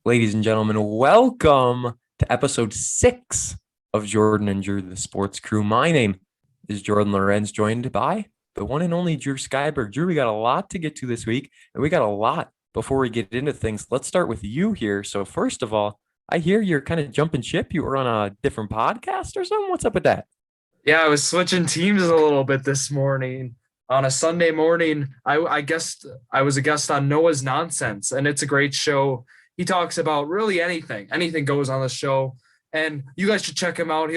Ladies and gentlemen, welcome to episode 6 of Jordan and Drew, the sports crew. My name is Jordon Lawrenz, joined by the one and only Drew Skyberg. Drew, we got a lot to get to this week, and we got a lot before we get into things. Let's start with you here. So first of all, I hear you're kind of jumping ship. You were on a different podcast or something. What's up with that? Yeah, I was switching teams a little bit this morning. On a Sunday morning, I guessed I was a guest on Noah's Nonsense, and it's a great show. He talks about really anything. Anything goes on the show, and you guys should check him out.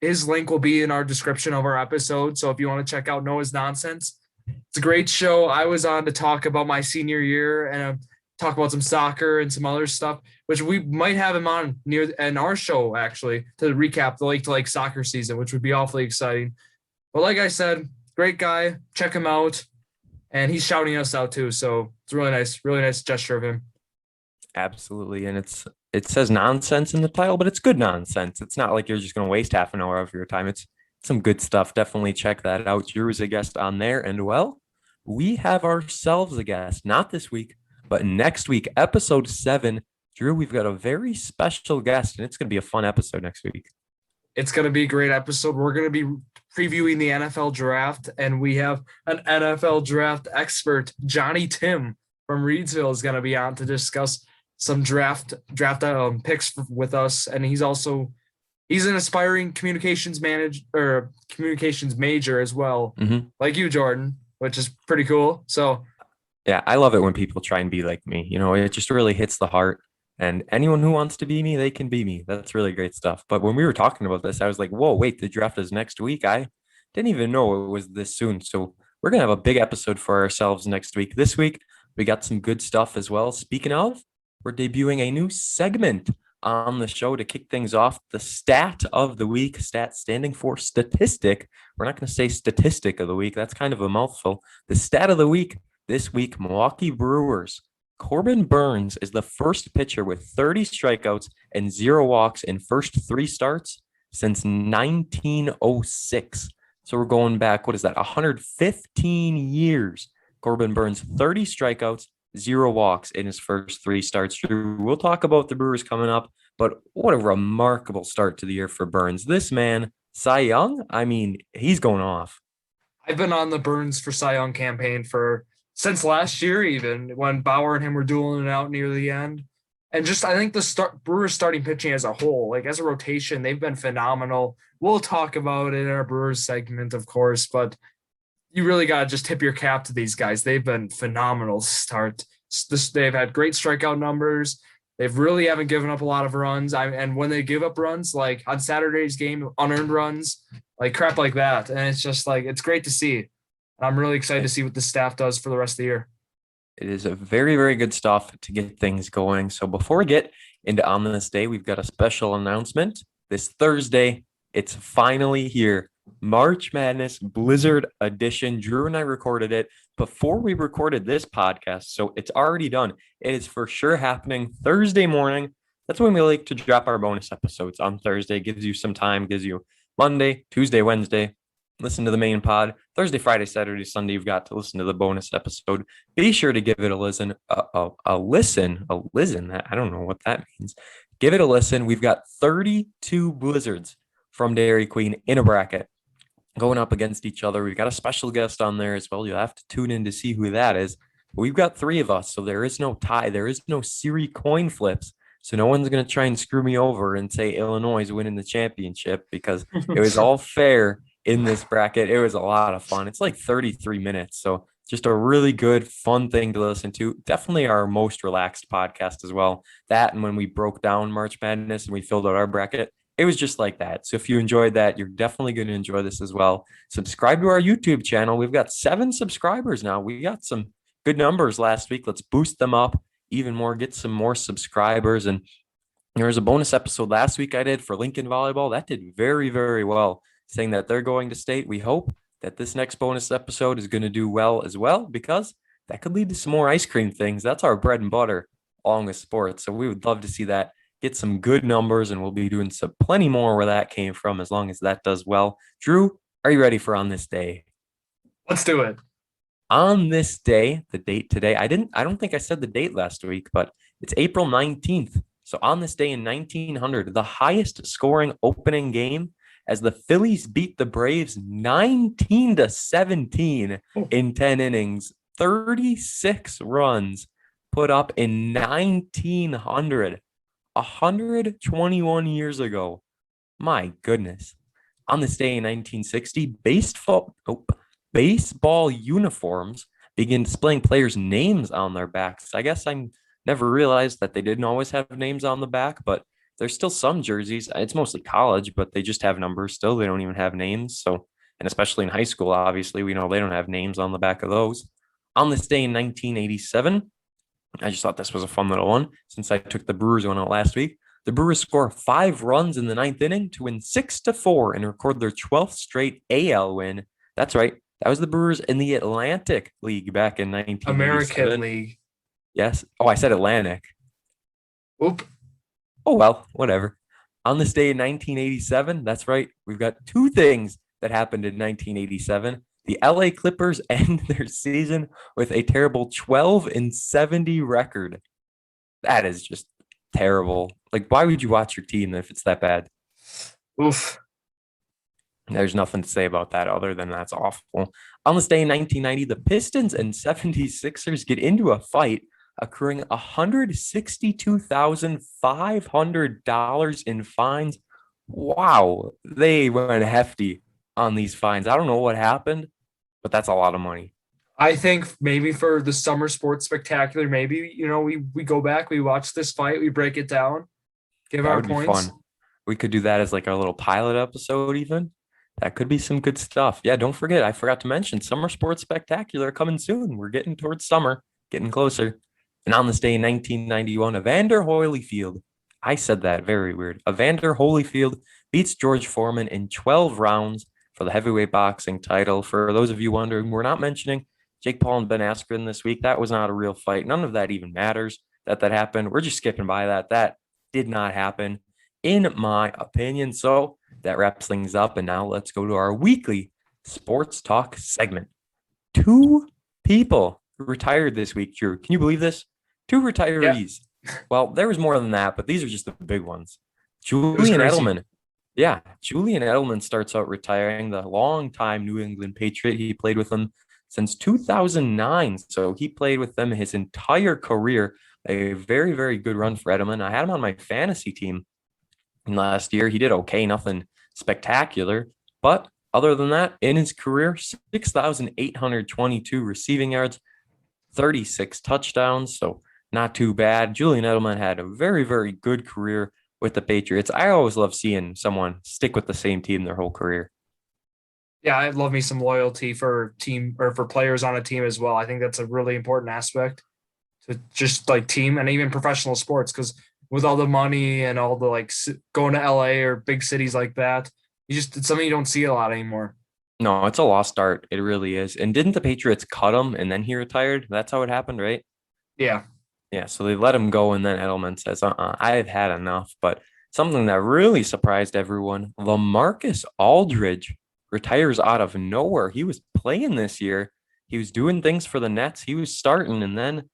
His link will be in our description of our episode. So if you want to check out Noah's Nonsense, it's a great show. I was on to talk about my senior year and talk about some soccer and some other stuff, which we might have him on in our show actually to recap the Lake to Lake soccer season, which would be awfully exciting. But like I said, great guy. Check him out. And he's shouting us out too. So it's really nice gesture of him. Absolutely. And it says nonsense in the title, but it's good nonsense. It's not like you're just going to waste half an hour of your time. It's some good stuff. Definitely check that out. Drew is a guest on there. And well, we have ourselves a guest, not this week, but next week, episode 7. Drew, we've got a very special guest, and it's going to be a fun episode next week. It's going to be a great episode. We're going to be previewing the NFL draft, and we have an NFL draft expert, Johnny Tim from Reedsville, is going to be on to discuss some draft picks with us. And he's an aspiring communications major as well, like you, Jordan, which is pretty cool. So yeah, I love it when people try and be like me. You know, it just really hits the heart. And anyone who wants to be me, they can be me. That's really great stuff. But when we were talking about this, I was like, whoa, wait, the draft is next week. I didn't even know it was this soon. So we're going to have a big episode for ourselves next week. This week, we got some good stuff as well. Speaking of, we're debuting a new segment on the show to kick things off. The stat of the week, stat standing for statistic. We're not going to say statistic of the week. That's kind of a mouthful. The stat of the week this week, Milwaukee Brewers. Corbin Burns is the first pitcher with 30 strikeouts and 0 walks in first 3 starts since 1906. So we're going back, 115 years. Corbin Burns, 30 strikeouts, 0 walks in his first 3 starts. We'll talk about the Brewers coming up, but what a remarkable start to the year for Burns. This man, Cy Young, I mean, he's going off. I've been on the Burns for Cy Young campaign since last year, even when Bauer and him were dueling it out near the end. And just, I think Brewers starting pitching as a whole, like as a rotation, they've been phenomenal. We'll talk about it in our Brewers segment, of course, but you really got to just tip your cap to these guys. They've been phenomenal start. They've had great strikeout numbers. They've really haven't given up a lot of runs. And when they give up runs, like on Saturday's game, unearned runs, like crap like that. And it's just like, it's great to see. I'm really excited to see what the staff does for the rest of the year. It is a very, very good stuff to get things going. So before we get into On This Day, we've got a special announcement. This Thursday, it's finally here. March Madness Blizzard Edition. Drew and I recorded it before we recorded this podcast, so it's already done. It is for sure happening Thursday morning. That's when we like to drop our bonus episodes on Thursday. Gives you some time, gives you Monday, Tuesday, Wednesday. Listen to the main pod. Thursday, Friday, Saturday, Sunday, you've got to listen to the bonus episode. Be sure to give it a listen. A listen. I don't know what that means. Give it a listen. We've got 32 Blizzards from Dairy Queen in a bracket going up against each other. We've got a special guest on there as well. You'll have to tune in to see who that is. But we've got 3 of us, so there is no tie. There is no series coin flips. So no one's going to try and screw me over and say Illinois is winning the championship because it was all fair in this bracket. It was a lot of fun. It's like 33 minutes. So just a really good, fun thing to listen to. Definitely our most relaxed podcast as well. That and when we broke down March Madness and we filled out our bracket, it was just like that. So if you enjoyed that, you're definitely going to enjoy this as well. Subscribe to our YouTube channel. We've got 7 subscribers now. We got some good numbers last week. Let's boost them up even more, get some more subscribers. And there was a bonus episode last week I did for Lincoln Volleyball. That did very, very well, saying that they're going to state. We hope that this next bonus episode is going to do well as well, because that could lead to some more ice cream things. That's our bread and butter along with sports. So we would love to see that get some good numbers, and we'll be doing plenty more where that came from as long as that does well. Drew, are you ready for On This Day? Let's do it. On this day, the date today, I don't think I said the date last week, but it's April 19th, So on this day in 1900, the highest scoring opening game as the Phillies beat the Braves 19-17 in 10 innings, 36 runs put up in 1900, 121 years ago. My goodness. On this day in 1960, baseball uniforms began displaying players' names on their backs. I guess I never realized that they didn't always have names on the back, but there's still some jerseys. It's mostly college, but they just have numbers still. They don't even have names. So, and especially in high school, obviously, we know they don't have names on the back of those. On this day in 1987, I just thought this was a fun little one since I took the Brewers one out last week. The Brewers score 5 runs in the 9th inning to win 6-4 and record their 12th straight AL win. That's right. That was the Brewers in the Atlantic League back in 1987. American League. Yes. Oh, I said Atlantic. Oop. Oh, well, whatever. On this day in 1987, that's right. We've got 2 things that happened in 1987. The LA Clippers end their season with a terrible 12-70 record. That is just terrible. Like, why would you watch your team if it's that bad? Oof. There's nothing to say about that other than that's awful. On this day in 1990, the Pistons and 76ers get into a fight, accruing $162,500 in fines. Wow, they went hefty on these fines. I don't know what happened, but that's a lot of money. I think maybe for the summer sports spectacular, maybe, we go back, we watch this fight, we break it down, give That our would be points. fun. We could do that as like our little pilot episode even. That could be some good stuff. Yeah, don't forget, I forgot to mention Summer Sports Spectacular coming soon. We're getting towards summer, getting closer. And on this day in 1991, Evander Holyfield, I said that very weird. Evander Holyfield beats George Foreman in 12 rounds for the heavyweight boxing title. For those of you wondering, we're not mentioning Jake Paul and Ben Askren this week. That was not a real fight. None of that even matters that happened. We're just skipping by that. That did not happen, in my opinion. So that wraps things up. And now let's go to our weekly sports talk segment. 2 people retired this week, Drew. Can you believe this? 2 retirees. Yeah. Well, there was more than that, but these are just the big ones. Julian Edelman. Yeah, Julian Edelman starts out retiring, the longtime New England Patriot. He played with them since 2009. So he played with them his entire career. A very, very good run for Edelman. I had him on my fantasy team last year. He did okay, nothing spectacular. But other than that, in his career, 6,822 receiving yards, 36 touchdowns. So not too bad. Julian Edelman had a very, very good career with the Patriots. I always love seeing someone stick with the same team their whole career. Yeah, I love me some loyalty for team or for players on a team as well. I think that's a really important aspect to just like team and even professional sports, because with all the money and all the like going to LA or big cities like that, it's something you don't see a lot anymore. No, it's a lost art. It really is. And didn't the Patriots cut him and then he retired? That's how it happened, right? Yeah. Yeah, so they let him go, and then Edelman says, I've had enough. But something that really surprised everyone, LaMarcus Aldridge retires out of nowhere. He was playing this year. He was doing things for the Nets. He was starting, and then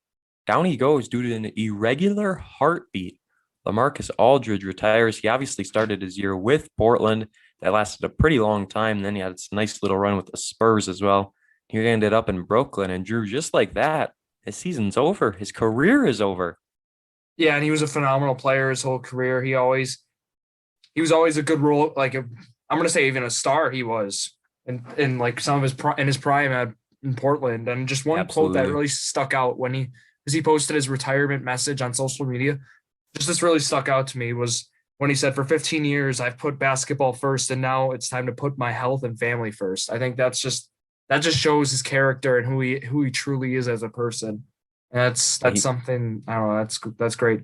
down he goes due to an irregular heartbeat. LaMarcus Aldridge retires. He obviously started his year with Portland. That lasted a pretty long time. And then he had this nice little run with the Spurs as well. He ended up in Brooklyn, and Drew, just like that, his season's over. His career is over. Yeah, and he was a phenomenal player his whole career. He was always a good role. Like I'm gonna say even a star. He was in like some of his prime in Portland. And just one quote that really stuck out when he posted his retirement message on social media. Just this really stuck out to me was when he said, "For 15 years, I've put basketball first, and now it's time to put my health and family first." I think that just shows his character and who he truly is as a person. And that's something, I don't know, that's great.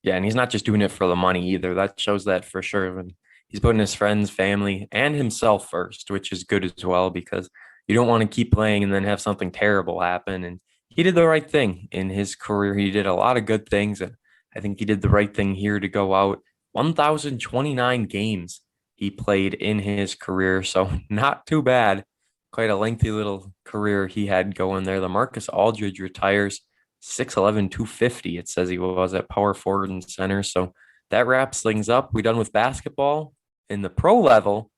Yeah, and he's not just doing it for the money either. That shows that for sure. And he's putting his friends, family, and himself first, which is good as well, because you don't want to keep playing and then have something terrible happen. And he did the right thing in his career. He did a lot of good things, and I think he did the right thing here to go out. 1,029 games he played in his career, so not too bad. Quite a lengthy little career he had going there. LaMarcus Aldridge retires 6'11", 250. It says he was at power forward and center. So that wraps things up. We done with basketball in the pro level.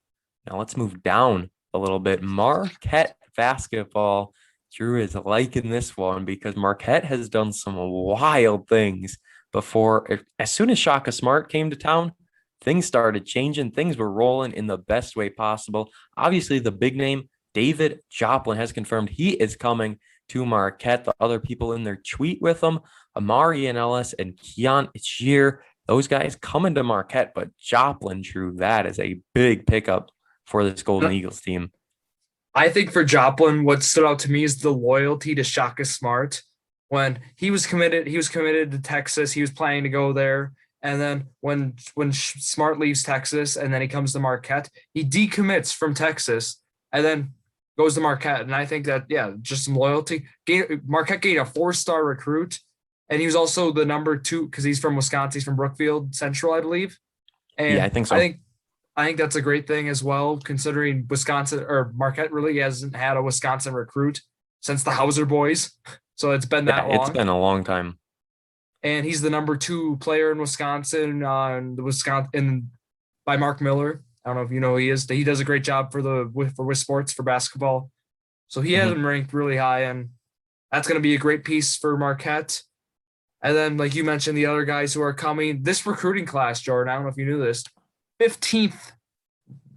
Now let's move down a little bit. Marquette basketball. Drew is liking this one because Marquette has done some wild things before. As soon as Shaka Smart came to town, things started changing. Things were rolling in the best way possible. Obviously, the big name, David Joplin, has confirmed he is coming to Marquette. The other people in there tweet with him, Amari and Ellis and Keon Shear. Those guys coming to Marquette, but Joplin, Drew, that is a big pickup for this Golden Eagles team. I think for Joplin, what stood out to me is the loyalty to Shaka Smart. When he was committed to Texas. He was planning to go there. And then when Smart leaves Texas and then he comes to Marquette, he decommits from Texas and then goes to Marquette. And I think that, just some loyalty. Marquette gained a 4-star recruit. And he was also the number 2 because he's from Wisconsin. He's from Brookfield Central, I believe. And yeah, I think so. I think that's a great thing as well, considering Wisconsin or Marquette really hasn't had a Wisconsin recruit since the Hauser boys. So it's been that long. It's been a long time. And he's the number 2 player in Wisconsin, by Mark Miller. I don't know if you know who he is. He does a great job for Sports for basketball. So he has him ranked really high, and that's going to be a great piece for Marquette. And then, like you mentioned, the other guys who are coming, this recruiting class, Jordan, I don't know if you knew this, 15th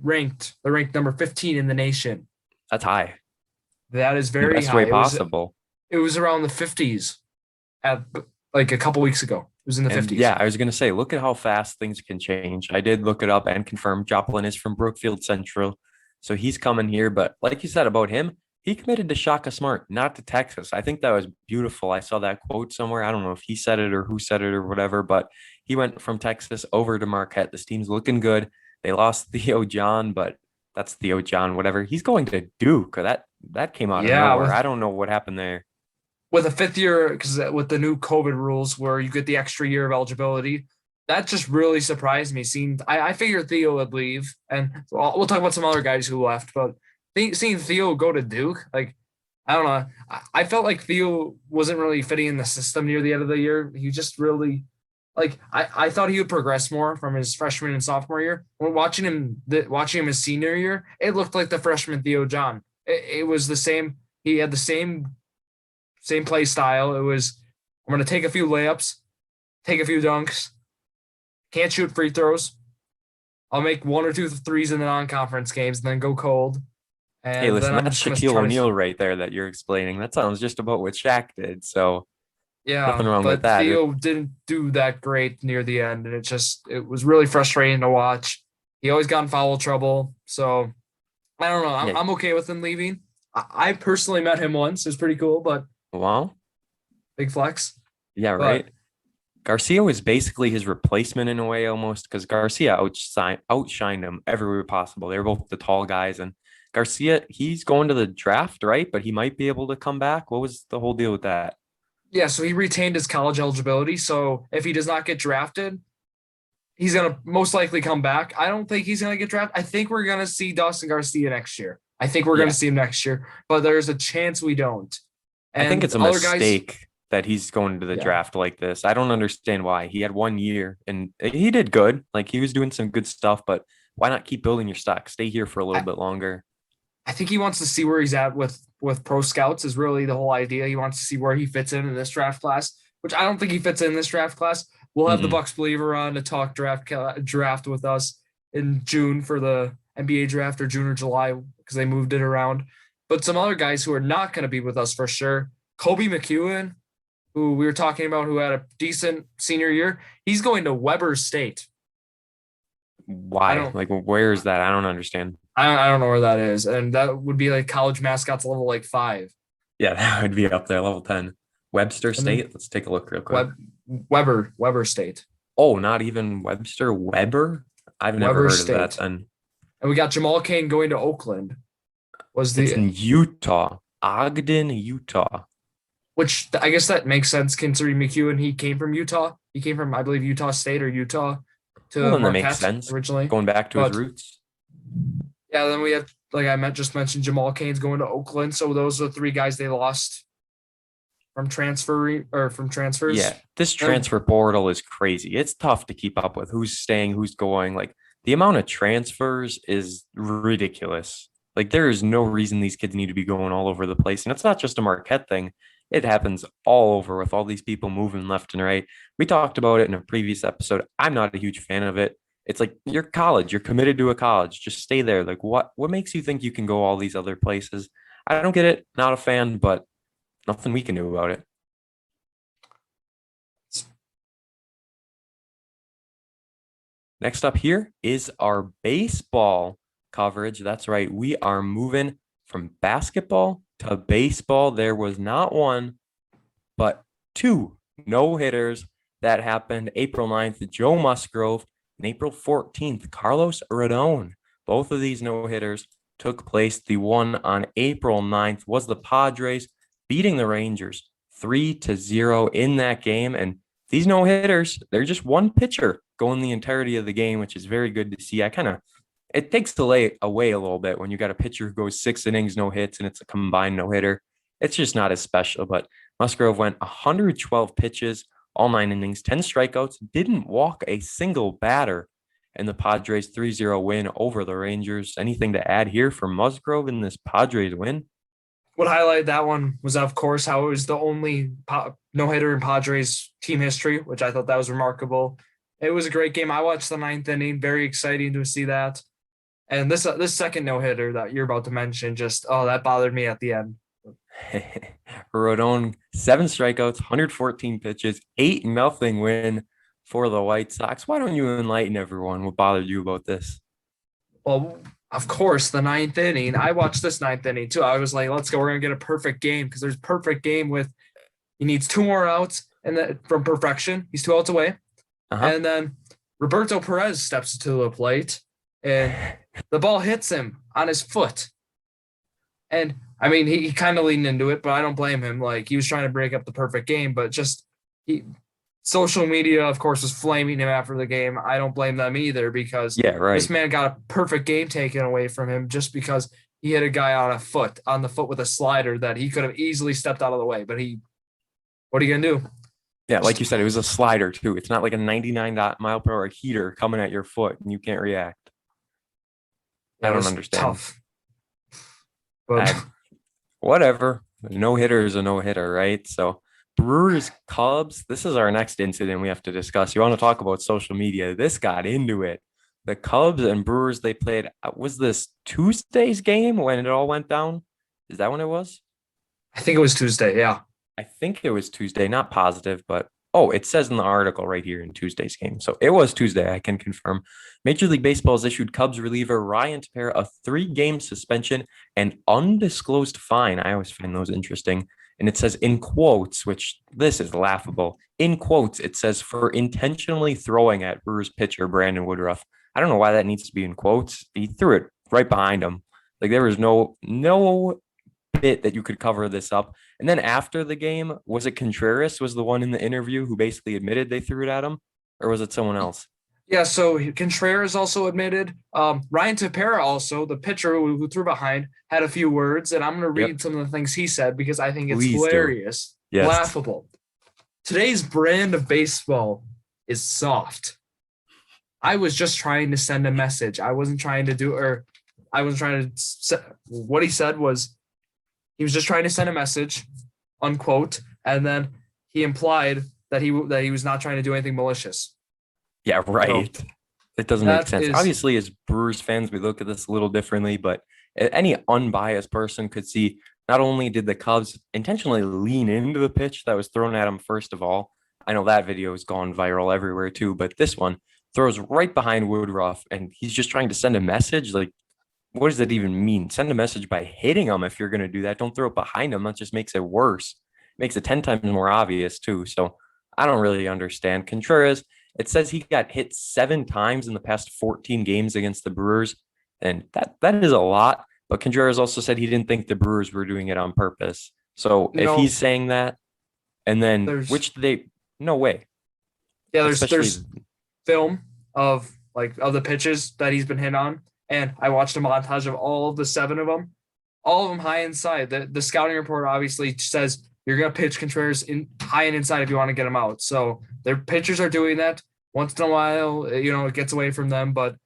ranked. They're ranked number 15 in the nation. That's high. That is very high. Best way possible. It was around the 50s at like a couple weeks ago. It was in the 50s. Yeah, I was going to say, look at how fast things can change. I did look it up and confirm Joplin is from Brookfield Central. So he's coming here. But like you said about him, he committed to Shaka Smart, not to Texas. I think that was beautiful. I saw that quote somewhere. I don't know if he said it or who said it or whatever, but he went from Texas over to Marquette. This team's looking good. They lost Theo John, but that's Theo John, whatever. He's going to Duke. That came out of nowhere. I don't know what happened there. With a 5th year, because with the new COVID rules where you get the extra year of eligibility, that just really surprised me. I figured Theo would leave, and we'll talk about some other guys who left, but seeing Theo go to Duke, like, I don't know. I felt like Theo wasn't really fitting in the system near the end of the year. He just really, like, I thought he would progress more from his freshman and sophomore year. When watching him his senior year, it looked like the freshman Theo John. It was the same. He had the same play style. It was, I'm going to take a few layups, take a few dunks, can't shoot free throws. I'll make 1 or 2 threes in the non-conference games and then go cold. And hey, listen, that's Shaquille O'Neal right there that you're explaining. That sounds just about what Shaq did. So yeah, nothing wrong with that. Theo didn't do that great near the end, and it was really frustrating to watch. He always got in foul trouble. So I don't know. I'm okay with him leaving. I personally met him once. It was pretty cool, but wow, big flex. Yeah, right. Garcia was basically his replacement in a way almost, because Garcia outshined him everywhere possible. They were both the tall guys, and Garcia, he's going to the draft, right? But he might be able to come back. What was the whole deal with that? Yeah, so he retained his college eligibility. So if he does not get drafted, he's going to most likely come back. I don't think he's going to get drafted. I think we're going to see Dawson Garcia next year. I think we're going to see him next year, but there's a chance we don't. And I think it's a mistake that he's going to the draft like this. I don't understand why. He had 1 year and he did good. Like, he was doing some good stuff, but why not keep building your stock? Stay here for a little bit longer. I think he wants to see where he's at with pro scouts is really the whole idea. He wants to see where he fits in this draft class, which I don't think he fits in this draft class. We'll have the Bucks Believer on to talk draft with us in June for the NBA draft, or June or July, because they moved it around. But some other guys who are not going to be with us for sure. Kobe McEwen, who we were talking about, who had a decent senior year, he's going to Webster State. Why? Like, where is that? I don't understand. I don't know where that is. And that would be like college mascots level like 5. Yeah, that would be up there, level 10. Webster State? Let's take a look real quick. Webster State. Oh, not even Webster? Weber? I've never heard of that then. And we got Jamal Cain going to Oakland. It's in Utah. Ogden, Utah. Which I guess that makes sense considering McEwen, he came from Utah. He came from, I believe, Utah State or Utah to Marquette, that makes sense originally. Going back to his roots. Yeah, then we have, like I just mentioned, Jamal Cain's going to Oakland. So those are 3 guys they lost. from transfers. Yeah, this transfer portal is crazy. It's tough to keep up with who's staying, who's going. Like the amount of transfers is ridiculous. Like there is no reason these kids need to be going all over the place. And it's not just a Marquette thing. It happens all over with all these people moving left and right. We talked about it in a previous episode. I'm not a huge fan of it. It's like you're college, you're committed to a college. Just stay there. Like what makes you think you can go all these other places? I don't get it. Not a fan, but nothing we can do about it. Next up here is our baseball coverage. That's right. We are moving from basketball to baseball. There was not one, but two no-hitters that happened April 9th. Joe Musgrove and April 14th, Carlos Rodon. Both of these no-hitters took place. The one on April 9th was the Padres beating the Rangers 3-0 in that game. And these no-hitters, they're just one pitcher going the entirety of the game, which is very good to see. It takes away a little bit when you got a pitcher who goes 6 innings, no hits, and it's a combined no-hitter. It's just not as special, but Musgrove went 112 pitches, all 9 innings, 10 strikeouts, didn't walk a single batter, and the Padres 3-0 win over the Rangers. Anything to add here for Musgrove in this Padres win? What highlighted that one was, of course, how it was the only no-hitter in Padres team history, which I thought that was remarkable. It was a great game. I watched the 9th inning. Very exciting to see that. And this second no-hitter that you're about to mention, that bothered me at the end. Rodon, 7 strikeouts, 114 pitches, 8-0 win for the White Sox. Why don't you enlighten everyone what bothered you about this? Well, of course, the 9th inning. I watched this 9th inning too. I was like, let's go. We're going to get a perfect game because there's perfect game with he needs 2 more outs and from perfection. He's 2 outs away. And then Roberto Perez steps to the plate and the ball hits him on his foot. And I mean, he kind of leaned into it, but I don't blame him. Like he was trying to break up the perfect game, but social media, of course, was flaming him after the game. I don't blame them either because this man got a perfect game taken away from him just because he hit a guy on the foot with a slider that he could have easily stepped out of the way. But what are you going to do? Yeah, like you said, it was a slider too. It's not like a 99 mile per hour heater coming at your foot and you can't react. I don't understand. Tough. But whatever. No hitter is a no hitter, right? So Brewers Cubs. This is our next incident we have to discuss. You want to talk about social media? This got into it. The Cubs and Brewers, they played. Was this Tuesday's game when it all went down? Is that when it was? I think it was Tuesday. Yeah. I think it was Tuesday, not positive, but it says in the article right here in Tuesday's game. So it was Tuesday, I can confirm. Major League Baseball has issued Cubs reliever Ryan Tepera a 3-game suspension and undisclosed fine. I always find those interesting. And it says in quotes, which this is laughable. In quotes, it says for intentionally throwing at Brewers pitcher Brandon Woodruff. I don't know why that needs to be in quotes. He threw it right behind him. Like there was no bit that you could cover this up. And then after the game, was it Contreras was the one in the interview who basically admitted they threw it at him, or was it someone else? Yeah, so Contreras also admitted. Ryan Tepera also, the pitcher who threw behind, had a few words, and I'm going to read some of the things he said because I think it's hilarious, laughable. Today's brand of baseball is soft. I was just trying to send a message. What he said was, he was just trying to send a message, unquote, and then he implied that he was not trying to do anything malicious. Yeah, right. So, it doesn't make sense. Obviously, as Brewers fans, we look at this a little differently, but any unbiased person could see not only did the Cubs intentionally lean into the pitch that was thrown at him, first of all. I know that video has gone viral everywhere too, but this one throws right behind Woodruff, and he's just trying to send a message. Like, what does that even mean? Send a message by hitting him if you're going to do that. Don't throw it behind him. That just makes it worse. It makes it 10 times more obvious too. So I don't really understand. Contreras, it says he got hit 7 times in the past 14 games against the Brewers. And that is a lot. But Contreras also said he didn't think the Brewers were doing it on purpose. So if he's saying that, and then no way. Yeah, there's film of the pitches that he's been hit on. And I watched a montage of all of the 7 of them, all of them high inside. The scouting report obviously says you're going to pitch Contreras in high and inside if you want to get him out. So their pitchers are doing that once in a while. It gets away from them, but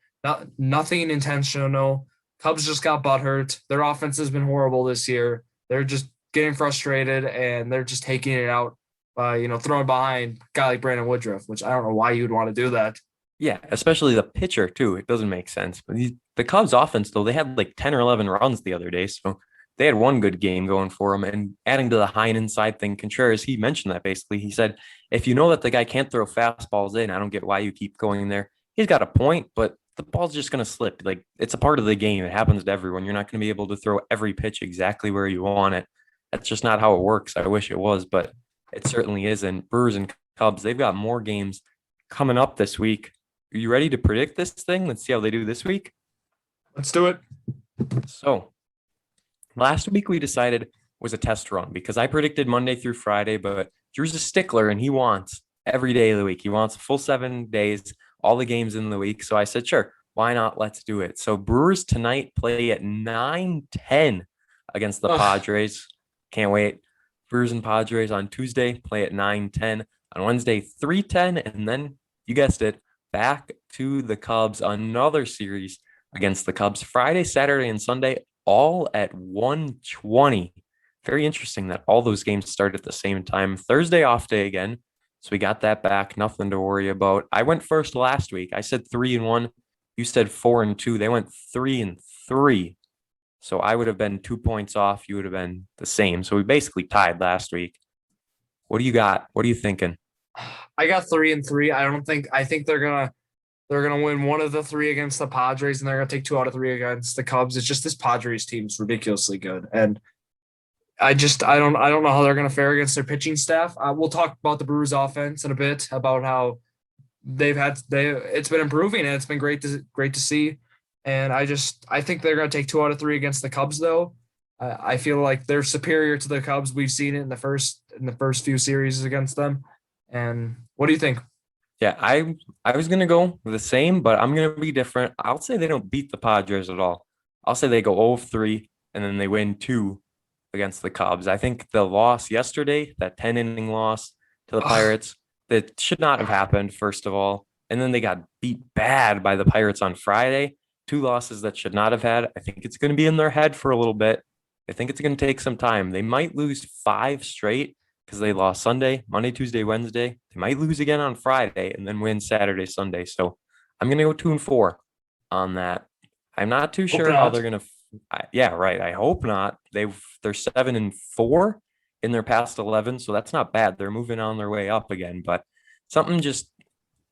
nothing intentional. Cubs just got butthurt. Their offense has been horrible this year. They're just getting frustrated, and they're just taking it out by, throwing behind a guy like Brandon Woodruff, which I don't know why you would want to do that. Yeah, especially the pitcher too. It doesn't make sense. But the Cubs offense, though, they had like 10 or 11 runs the other day. So they had one good game going for them. And adding to the high and inside thing, Contreras, he mentioned that basically. He said, if you know that the guy can't throw fastballs in, I don't get why you keep going there. He's got a point, but the ball's just going to slip. Like, it's a part of the game. It happens to everyone. You're not going to be able to throw every pitch exactly where you want it. That's just not how it works. I wish it was, but it certainly isn't. Brewers and Cubs, they've got more games coming up this week. Are you ready to predict this thing? Let's see how they do this week. Let's do it. So last week we decided was a test run because I predicted Monday through Friday, but Drew's a stickler and he wants every day of the week. He wants a full 7 days, all the games in the week. So I said, sure, why not? Let's do it. So Brewers tonight play at 9:10 against the Padres. Can't wait. Brewers and Padres on Tuesday play at 9:10. On Wednesday, 3:10. And then, you guessed it, back to the Cubs, another series against the Cubs. Friday, Saturday, and Sunday, all at 1:20. Very interesting that all those games start at the same time. Thursday, off day again. So we got that back. Nothing to worry about. I went first last week. I said 3-1. You said 4-2. They went 3-3. So I would have been 2 points off. You would have been the same. So we basically tied last week. What do you got? What are you thinking? I got 3-3. I think they're gonna win one of the three against the Padres, and they're gonna take 2 out of 3 against the Cubs. It's just this Padres team is ridiculously good, and I don't know how they're gonna fare against their pitching staff. We'll talk about the Brewers offense in a bit, about how it's been improving, and it's been great to see. And I think they're gonna take 2 out of 3 against the Cubs, though. I feel like they're superior to the Cubs. We've seen it in the first few series against them. And what do you think? Yeah, I was going to go with the same, but I'm going to be different. I'll say they don't beat the Padres at all. I'll say they go 0-3, and then they win 2 against the Cubs. I think the loss yesterday, that 10-inning loss to the Pirates, that should not have happened, first of all. And then they got beat bad by the Pirates on Friday. 2 losses that should not have had. I think it's going to be in their head for a little bit. I think it's going to take some time. They might lose 5 straight because they lost Sunday, Monday, Tuesday, Wednesday. They might lose again on Friday and then win Saturday, Sunday. So I'm going to go 2-4 on that. I'm not too sure how they're going to. Yeah, right. I hope not. They're 7-4 in their past 11. So that's not bad. They're moving on their way up again, but something just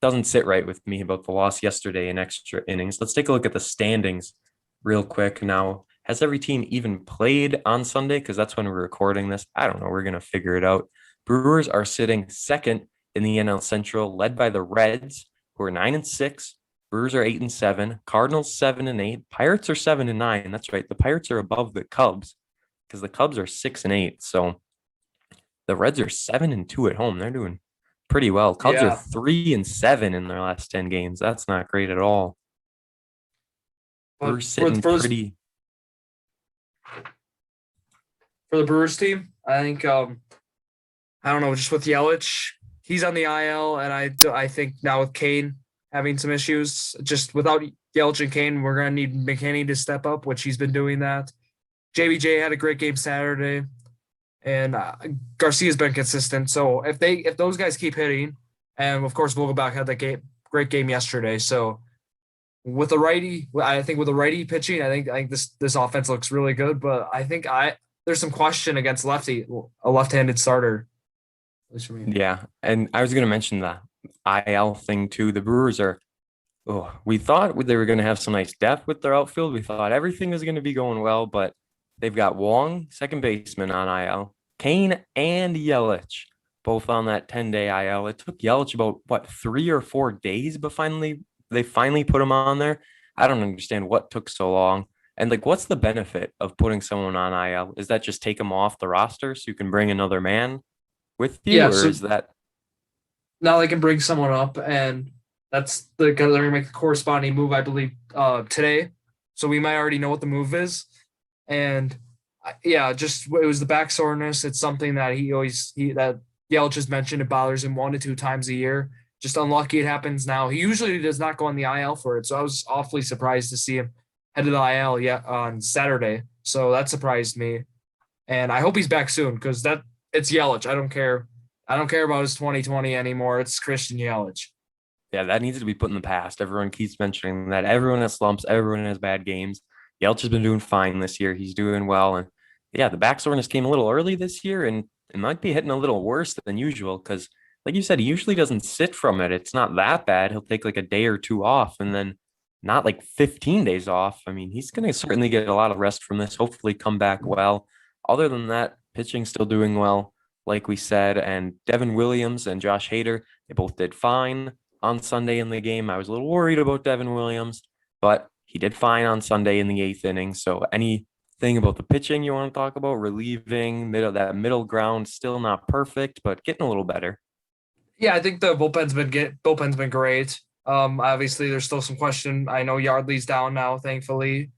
doesn't sit right with me about the loss yesterday in extra innings. Let's take a look at the standings real quick now. Has every team even played on Sunday? Because that's when we're recording this. I don't know. We're going to figure it out. Brewers are sitting second in the NL Central, led by the Reds, who are 9-6. Brewers are 8-7. Cardinals 7-8. Pirates are 7-9. That's right. The Pirates are above the Cubs because the Cubs are 6-8. So the Reds are 7-2 at home. They're doing pretty well. Cubs are 3-7 in their last 10 games. That's not great at all. We're sitting pretty. For the Brewers team, I think I don't know, just with Yelich, he's on the IL, and I think now with Kane having some issues, just without Yelich and Kane, we're gonna need McKinney to step up, which he's been doing that. JBJ had a great game Saturday, and Garcia's been consistent. So if those guys keep hitting, and of course Vogelbach had that great game yesterday. So with a righty, I think with a righty pitching, I think this offense looks really good. But I think there's some question against a left-handed starter. At least for me. Yeah, and I was going to mention the IL thing too. The Brewers we thought they were going to have some nice depth with their outfield. We thought everything was going to be going well, but they've got Wong, second baseman, on IL, Kane and Yelich, both on that 10-day IL. It took Yelich about 3 or 4 days, but they finally put him on there. I don't understand what took so long. And what's the benefit of putting someone on IL? Is that just take them off the roster so you can bring another man with you? Yeah, or is that now they can bring someone up, and that's they're gonna make the corresponding move, I believe, today. So we might already know what the move is. And Yeah, just it was the back soreness. It's something that that Yelich has mentioned. It bothers him 1 to 2 times a year. Just unlucky it happens now. He usually does not go on the IL for it, so I was awfully surprised to see him head to the IL yet on Saturday. So that surprised me, and I hope he's back soon because it's Yelich. I don't care. I don't care about his 2020 anymore. It's Christian Yelich. Yeah, that needs to be put in the past. Everyone keeps mentioning that. Everyone has slumps. Everyone has bad games. Yelich has been doing fine this year. He's doing well. And yeah, the back soreness came a little early this year, and it might be hitting a little worse than usual because, like you said, he usually doesn't sit from it. It's not that bad. He'll take like a day or two off and then not like 15 days off. I mean, he's going to certainly get a lot of rest from this, hopefully come back well. Other than that, pitching still doing well, like we said. And Devin Williams and Josh Hader, they both did fine on Sunday in the game. I was a little worried about Devin Williams, but he did fine on Sunday in the eighth inning. So anything about the pitching you want to talk about, relieving that middle ground, still not perfect, but getting a little better. Yeah, I think the bullpen's been great. Obviously there's still some question. I know Yardley's down now, thankfully.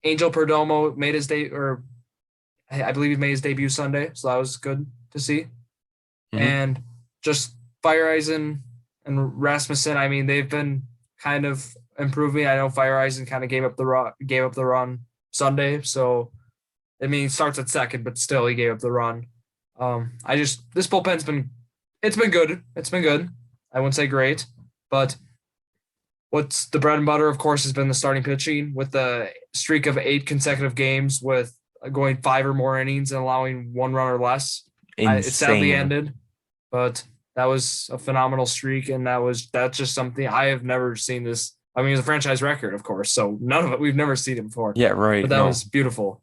Angel Perdomo made his I believe he made his debut Sunday, so that was good to see. Mm-hmm. And just Fireisen and Rasmussen, I mean, they've been kind of improving. I know Fireisen kind of gave up the run Sunday, so I mean, he starts at second, but still he gave up the run. This bullpen's been good. It's been good. I wouldn't say great, but what's the bread and butter, of course, has been the starting pitching with the streak of 8 consecutive games with going 5 or more innings and allowing 1 run or less. It sadly ended, but that was a phenomenal streak, and that's just something I have never seen this. I mean, it's a franchise record, of course, so we've never seen it before. Yeah, right. But that was beautiful.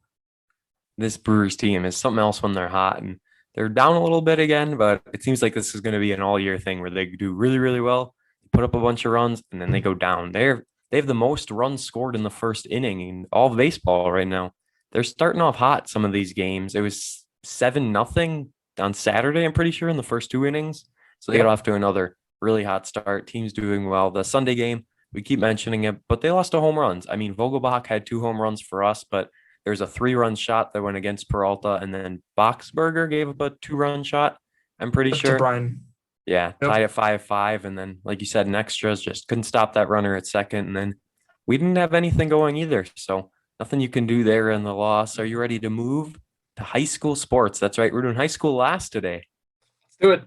This Brewers team is something else when they're hot, and they're down a little bit again, but it seems like this is going to be an all-year thing where they do really, really well, put up a bunch of runs, and then they go down. They have the most runs scored in the first inning in all of baseball right now. They're starting off hot some of these games. It was 7-0 on Saturday, I'm pretty sure, in the first 2 innings. So they got off to another really hot start. Team's doing well. The Sunday game, we keep mentioning it, but they lost to home runs. I mean, Vogelbach had 2 home runs for us, but there's a 3-run shot that went against Peralta, and then Boxberger gave up a 2-run shot, I'm pretty sure. Brian. Yeah, tied at 5-5, and then, like you said, in extras, just couldn't stop that runner at second, and then we didn't have anything going either, so nothing you can do there in the loss. Are you ready to move to high school sports? That's right, we're doing high school last today. Let's do it.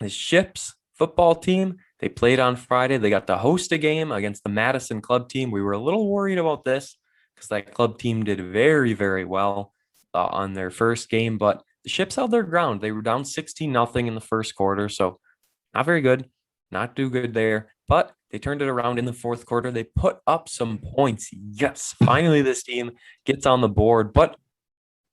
The Ships football team, they played on Friday. They got to host a game against the Madison club team. We were a little worried about this because that club team did very, very well on their first game, but the Ships held their ground. They were down 16-0 in the first quarter, so not very good, not too good there, but they turned it around in the fourth quarter. They put up some points. Yes, finally this team gets on the board, but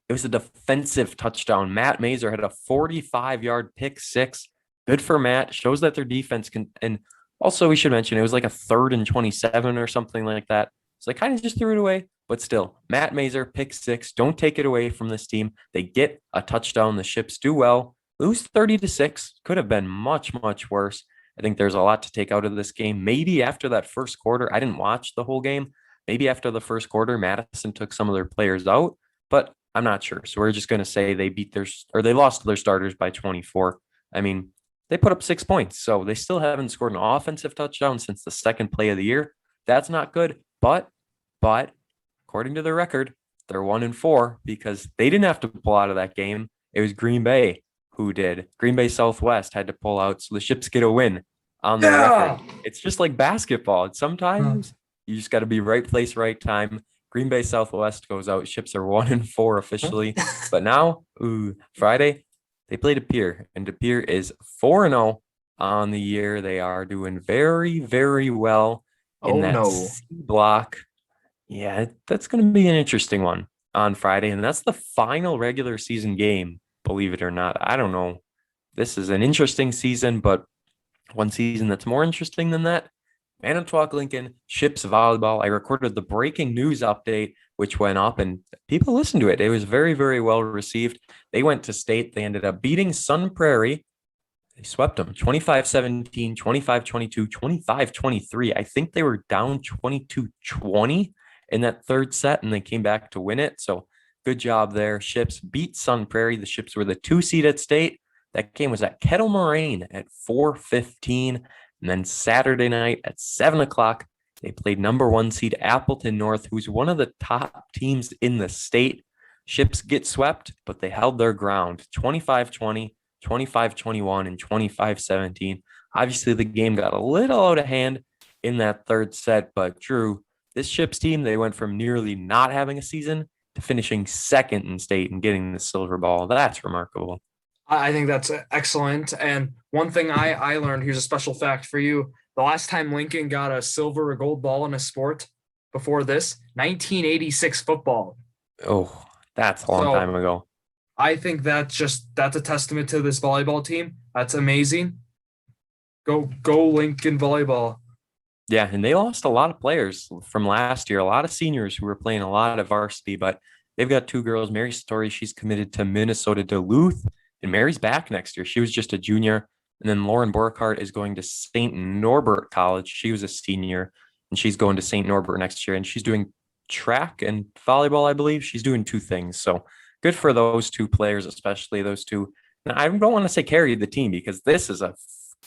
it was a defensive touchdown. Matt Mazer had a 45-yard pick six. Good for Matt. Shows that their defense can. And also, we should mention it was like a 3rd and 27 or something like that. So they kind of just threw it away. But still, Matt Mazer, pick 6. Don't take it away from this team. They get a touchdown. The Ships do well. Lose 30-6. Could have been much, much worse. I think there's a lot to take out of this game. Maybe after that first quarter, I didn't watch the whole game. Maybe after the first quarter, Madison took some of their players out, but I'm not sure. So we're just going to say they lost their starters by 24. I mean, they put up 6 points, so they still haven't scored an offensive touchdown since the second play of the year. That's not good, but according to their record, they're 1-4 because they didn't have to pull out of that game. It was Green Bay who did. Green Bay Southwest had to pull out, so the Ships get a win on their record. It's just like basketball. Sometimes you just got to be right place, right time. Green Bay Southwest goes out. Ships are 1-4 officially, but now, Friday, they play De Pere, and De Pere is 4-0 on the year. They are doing very, very well in that C block. Yeah, that's going to be an interesting one on Friday, and that's the final regular season game, believe it or not. I don't know. This is an interesting season, but one season that's more interesting than that, Manitowoc Lincoln Ships volleyball. I recorded the breaking news update, which went up, and people listened to it. It was very, very well received. They went to state. They ended up beating Sun Prairie. They swept them 25-17, 25-22, 25-23. I think they were down 22-20 in that third set, and they came back to win it. So Good job there. Ships beat Sun Prairie. The Ships were the 2 seed at state. That game was at Kettle Moraine at 4:15. And then Saturday night at 7 o'clock, they played number 1 seed Appleton North, who's one of the top teams in the state. Ships get swept, but they held their ground 25-20, 25-21, and 25-17. Obviously, the game got a little out of hand in that third set, but Drew, this Ships team, they went from nearly not having a season to finishing second in state and getting the silver ball. That's remarkable. I think that's excellent. And one thing I learned, here's a special fact for you. The last time Lincoln got a silver or gold ball in a sport before this, 1986 football. Oh, that's a long time ago. I think that's a testament to this volleyball team. That's amazing. Go Lincoln volleyball. Yeah, and they lost a lot of players from last year, a lot of seniors who were playing a lot of varsity, but they've got 2 girls. Mary Story, she's committed to Minnesota Duluth, and Mary's back next year. She was just a junior. And then Lauren Borkhardt is going to St. Norbert College. She was a senior, and she's going to St. Norbert next year, and she's doing track and volleyball, I believe. She's doing 2 things. So good for those 2 players, especially those 2. And I don't want to say carried the team because this is a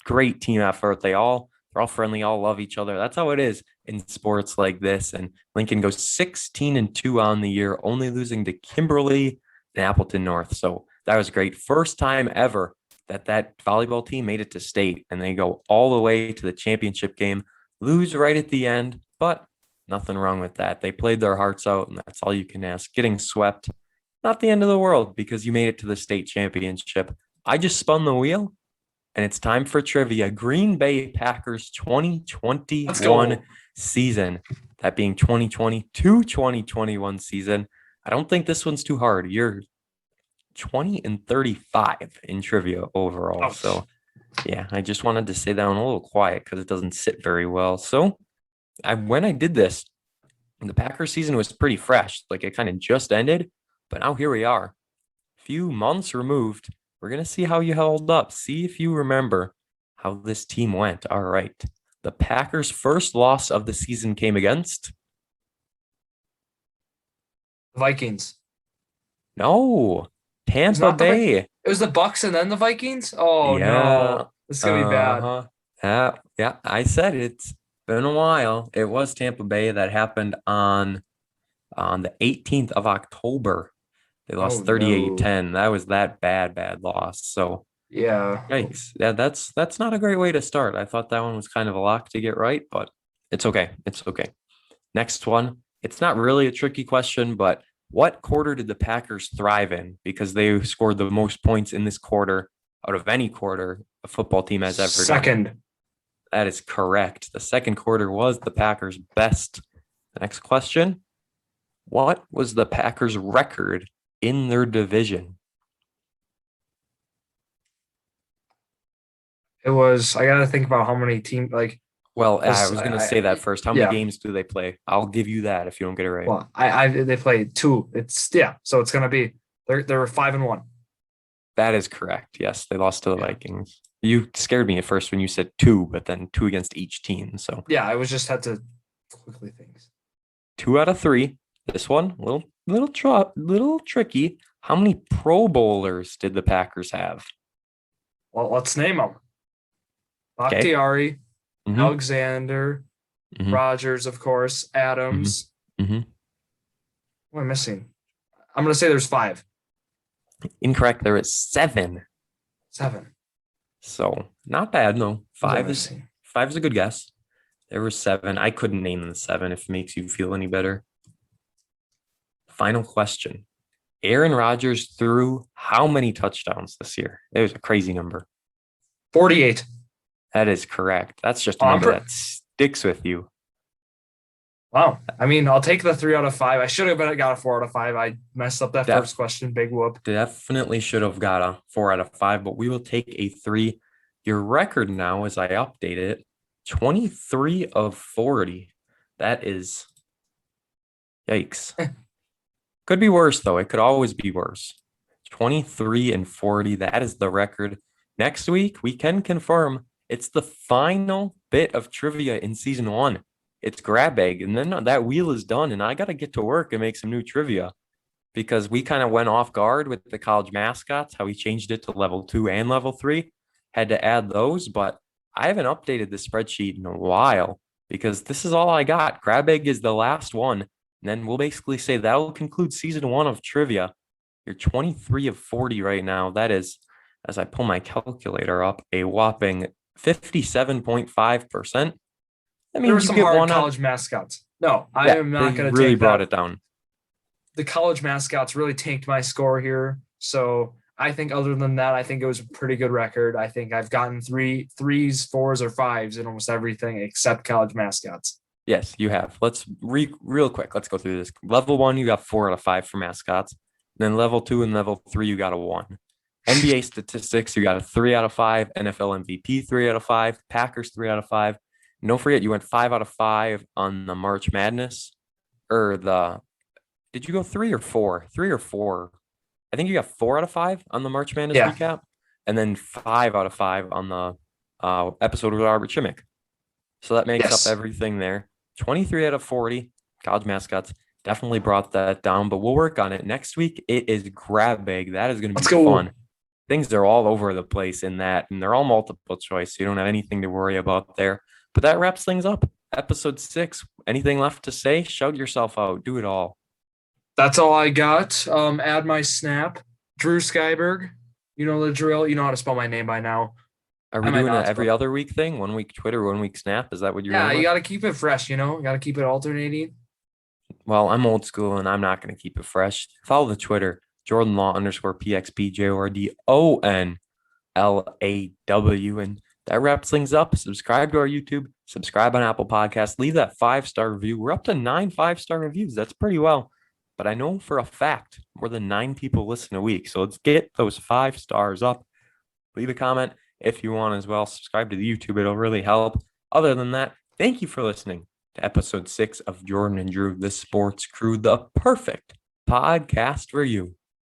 great team effort. They're all friendly, all love each other. That's how it is in sports like this. And Lincoln goes 16-2 on the year, only losing to Kimberly and Appleton North. So that was great. First time ever that volleyball team made it to state, and they go all the way to the championship game, lose right at the end, but nothing wrong with that. They played their hearts out, and that's all you can ask. Getting swept, not the end of the world because you made it to the state championship. I just spun the wheel, and it's time for trivia. Green Bay Packers 2021 season, that being 2020-2021 season. I don't think this one's too hard. You're 20-35 in trivia overall. Ouch. So yeah, I just wanted to say that one a little quiet because it doesn't sit very well. So when I did this, the Packers season was pretty fresh. Like it kind of just ended, but now here we are, few months removed. We're going to see how you held up. See if you remember how this team went. All right. The Packers' first loss of the season came against? Vikings. No. Tampa Bay. It was the Bucks and then the Vikings? Oh, yeah. No. This is going to be bad. Yeah, I said it's been a while. It was Tampa Bay. That happened on the 18th of October. They lost 38-10. That was that bad loss. So yeah. Yikes. Yeah, that's not a great way to start. I thought that one was kind of a lock to get right, but it's okay. It's okay. Next one. It's not really a tricky question, but what quarter did the Packers thrive in? Because they scored the most points in this quarter out of any quarter a football team has ever done. Second. That is correct. The second quarter was the Packers' best. The next question. What was the Packers' record in their division? It was, I got to think about how many teams, like. Well, I was going to say that first. How many games do they play? I'll give you that if you don't get it right. Well, they played 2. So it's going to be, they were 5-1. That is correct. Yes, they lost to the Vikings. You scared me at first when you said 2, but then 2 against each team. So yeah, I was just had to quickly think. 2 out of 3. This one, little tricky. How many Pro Bowlers did the Packers have? Well, let's name them. Bakhtiari, Alexander, Rodgers, of course, Adams. What am I missing? I'm going to say there's 5. Incorrect. There is 7. 7. So not bad. No, 5 is a good guess. There were 7. I couldn't name the 7 if it makes you feel any better. Final question. Aaron Rodgers threw how many touchdowns this year? It was a crazy number. 48. That is correct. That's just a number that sticks with you. Wow. I mean, I'll take the 3 out of 5. I should have got a 4 out of 5. I messed up that first question. Big whoop. Definitely should have got a 4 out of 5, but we will take a 3. Your record now, as I update it, 23 of 40. That is yikes. Could be worse, though. It could always be worse. 23 and 40. That is the record. Next week, we can confirm it's the final bit of trivia in season 1. It's grab bag, and then that wheel is done, and I got to get to work and make some new trivia. because we kind of went off guard with the college mascots, how we changed it to level 2 and level 3. Had to add those, but I haven't updated the spreadsheet in a while because this is all I got. Grab Egg is the last one. And then we'll basically say that will conclude season 1 of trivia. You're 23 of 40 right now. That is, as I pull my calculator up, a whopping 57.5%. I mean, There were you some get hard one college mascots. No, I yeah, am not they going to really take brought that. it down. The college mascots really tanked my score here. So I think other than that, I think it was a pretty good record. I think I've gotten threes, fours, or fives in almost everything except college mascots. Yes, you have. Let's real quick. Let's go through this. Level 1, you got 4 out of 5 for mascots. Then level 2 and level 3, you got a 1. NBA statistics, you got a 3 out of 5. NFL MVP, 3 out of 5. Packers, 3 out of 5. And don't forget, you went 5 out of 5 on the March Madness. Did you go 3 or 4? 3 or 4. I think you got 4 out of 5 on the March Madness recap. And then 5 out of 5 on the episode with Robert Chimick. So that makes up everything there. 23 out of 40 college mascots. Definitely brought that down, but we'll work on it. Next week, it is Grab Bag. That is going to be fun. Things are all over the place in that, and they're all multiple choice, so you don't have anything to worry about there. But that wraps things up. Episode 6. Anything left to say? Shout yourself out. Do it all. That's all I got. Add my snap. Drew Skyberg. You know the drill. You know how to spell my name by now. Are we doing an every other week thing? 1 week Twitter, 1 week Snap? Is that what you're doing? Yeah, you got to keep it fresh, you know? You got to keep it alternating. Well, I'm old school, and I'm not going to keep it fresh. Follow the Twitter, Jordon Law _PXP JORDONLAW. And that wraps things up. Subscribe to our YouTube. Subscribe on Apple Podcasts. Leave that 5-star review. We're up to 9 5-star reviews. That's pretty well. But I know for a fact more than 9 people listen a week. So let's get those 5 stars up. Leave a comment if you want as well. Subscribe to the YouTube. It'll really help. Other than that, thank you for listening to episode 6 of Jordan and Drew, the Sports Crew, the perfect podcast for you.